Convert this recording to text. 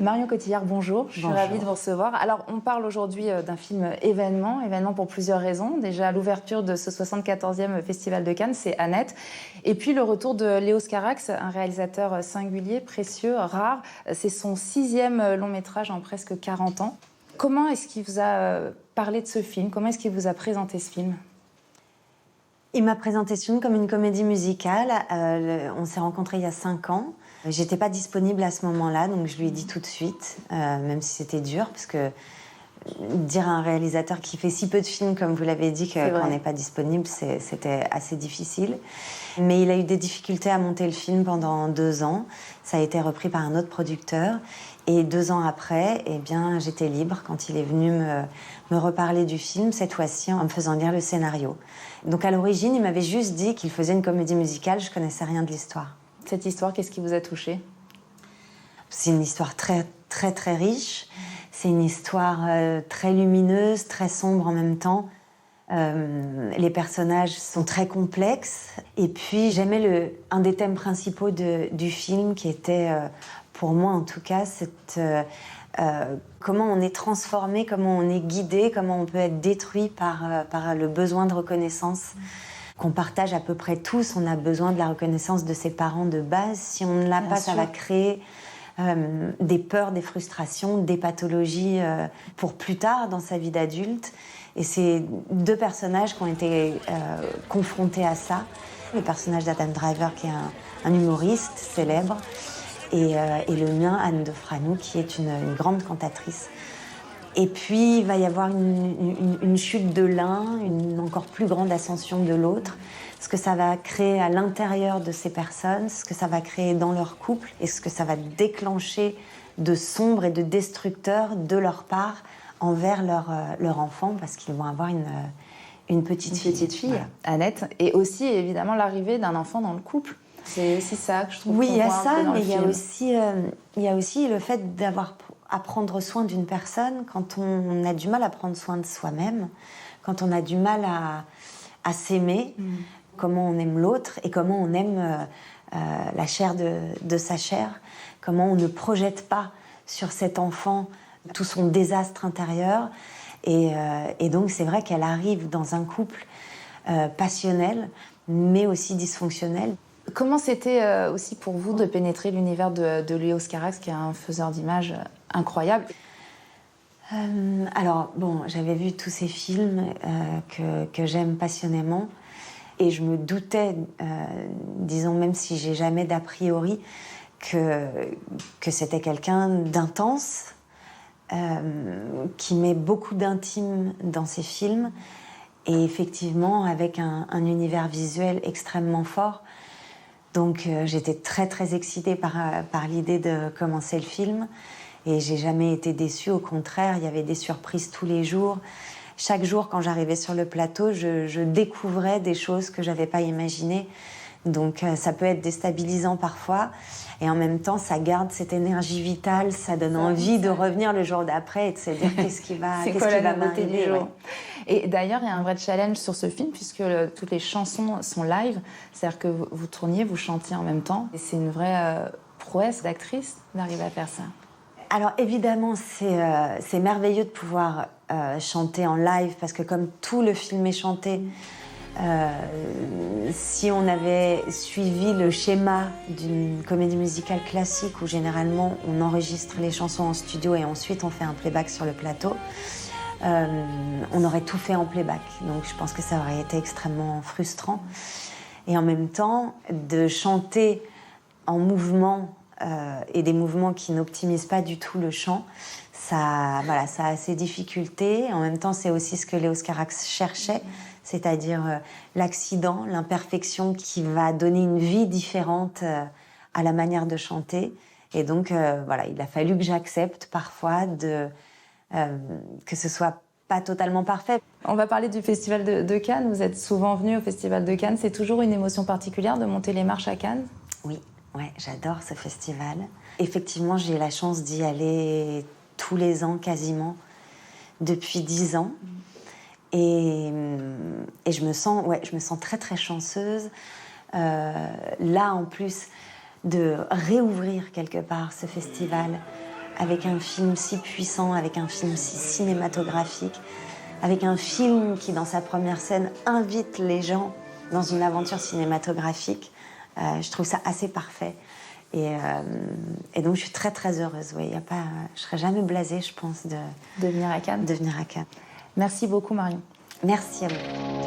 Marion Cotillard, bonjour. Je suis Bonjour. ravie de vous recevoir. Alors, on parle aujourd'hui d'un film événement pour plusieurs raisons. Déjà, l'ouverture de ce 74e Festival de Cannes, c'est Annette. Et puis, le retour de Léos Carax, un réalisateur singulier, précieux, rare. C'est son 6e long métrage en presque 40 ans. Comment est-ce qu'il vous a parlé de ce film? Comment est-ce qu'il vous a présenté ce film? Il m'a présenté ce film comme une comédie musicale. On s'est rencontrés il y a 5 ans. J'étais pas disponible à ce moment-là, donc je lui ai dit tout de suite, même si c'était dur, parce que dire à un réalisateur qui fait si peu de films, comme vous l'avez dit, qu'on n'est pas disponible, c'était assez difficile. Mais il a eu des difficultés à monter le film pendant 2 ans. Ça a été repris par un autre producteur. Et 2 ans après, eh bien, j'étais libre quand il est venu me reparler du film, cette fois-ci en me faisant lire le scénario. Donc à l'origine, il m'avait juste dit qu'il faisait une comédie musicale, je connaissais rien de l'histoire. Cette histoire, qu'est-ce qui vous a touché? C'est une histoire très, très, très riche. C'est une histoire très lumineuse, très sombre en même temps. Les personnages sont très complexes. Et puis, j'aimais un des thèmes principaux du film, qui était, pour moi en tout cas, comment on est transformé, comment on est guidé, comment on peut être détruit par le besoin de reconnaissance qu'on partage à peu près tous. On a besoin de la reconnaissance de ses parents de base. Si on ne l'a pas, ça va créer des peurs, des frustrations, des pathologies pour plus tard dans sa vie d'adulte. Et c'est 2 personnages qui ont été confrontés à ça. Le personnage d'Adam Driver, qui est un humoriste célèbre, et le mien, Anne de Franou, qui est une grande cantatrice. Et puis, il va y avoir une chute de l'un, une encore plus grande ascension de l'autre. Ce que ça va créer à l'intérieur de ces personnes, ce que ça va créer dans leur couple, et ce que ça va déclencher de sombre et de destructeur de leur part envers leur enfant, parce qu'ils vont avoir une petite fille. Voilà. Annette, et aussi évidemment l'arrivée d'un enfant dans le couple. C'est aussi ça que je trouve. Oui, il y a ça, mais il y a aussi le fait d'avoir à prendre soin d'une personne quand on a du mal à prendre soin de soi-même, quand on a du mal à s'aimer, comment on aime l'autre et comment on aime la chair de sa chair, comment on ne projette pas sur cet enfant tout son désastre intérieur. Et donc c'est vrai qu'elle arrive dans un couple passionnel, mais aussi dysfonctionnel. Comment c'était aussi pour vous de pénétrer l'univers de Léos Carax, qui est un faiseur d'images incroyable? Alors, bon, j'avais vu tous ces films que j'aime passionnément, et je me doutais, disons, même si j'ai jamais d'a priori, que c'était quelqu'un d'intense, qui met beaucoup d'intime dans ses films, et effectivement avec un univers visuel extrêmement fort. Donc j'étais très très excitée par l'idée de commencer le film, et j'ai jamais été déçue, au contraire, il y avait des surprises tous les jours. Chaque jour, quand j'arrivais sur le plateau, je découvrais des choses que j'avais pas imaginées. Donc ça peut être déstabilisant parfois, et en même temps ça garde cette énergie vitale, ça donne envie de revenir le jour d'après et de se dire qu'est-ce qui va m'arriver. Ouais. Et d'ailleurs il y a un vrai challenge sur ce film, puisque toutes les chansons sont live, c'est-à-dire que vous tourniez, vous chantiez en même temps, et c'est une vraie prouesse d'actrice d'arriver à faire ça. Alors évidemment c'est merveilleux de pouvoir chanter en live, parce que comme tout le film est chanté, si on avait suivi le schéma d'une comédie musicale classique, où généralement on enregistre les chansons en studio et ensuite on fait un playback sur le plateau, on aurait tout fait en playback. Donc je pense que ça aurait été extrêmement frustrant. Et en même temps, de chanter en mouvement, et des mouvements qui n'optimisent pas du tout le chant, ça a ses difficultés. En même temps, c'est aussi ce que Léos Carax cherchait, c'est-à-dire l'accident, l'imperfection qui va donner une vie différente à la manière de chanter. Et donc, il a fallu que j'accepte parfois que ce soit pas totalement parfait. On va parler du Festival de Cannes. Vous êtes souvent venu au Festival de Cannes. C'est toujours une émotion particulière de monter les marches à Cannes? Oui, ouais, j'adore ce festival. Effectivement, j'ai la chance d'y aller tous les ans quasiment, depuis 10 ans. Et je me sens très très chanceuse. Là, en plus, de réouvrir quelque part ce festival avec un film si puissant, avec un film si cinématographique, avec un film qui, dans sa première scène, invite les gens dans une aventure cinématographique. Je trouve ça assez parfait. Et donc, je suis très, très heureuse. Oui, je ne serais jamais blasée, je pense, de venir à Cannes. De venir à Cannes. Merci beaucoup, Marion. Merci à vous.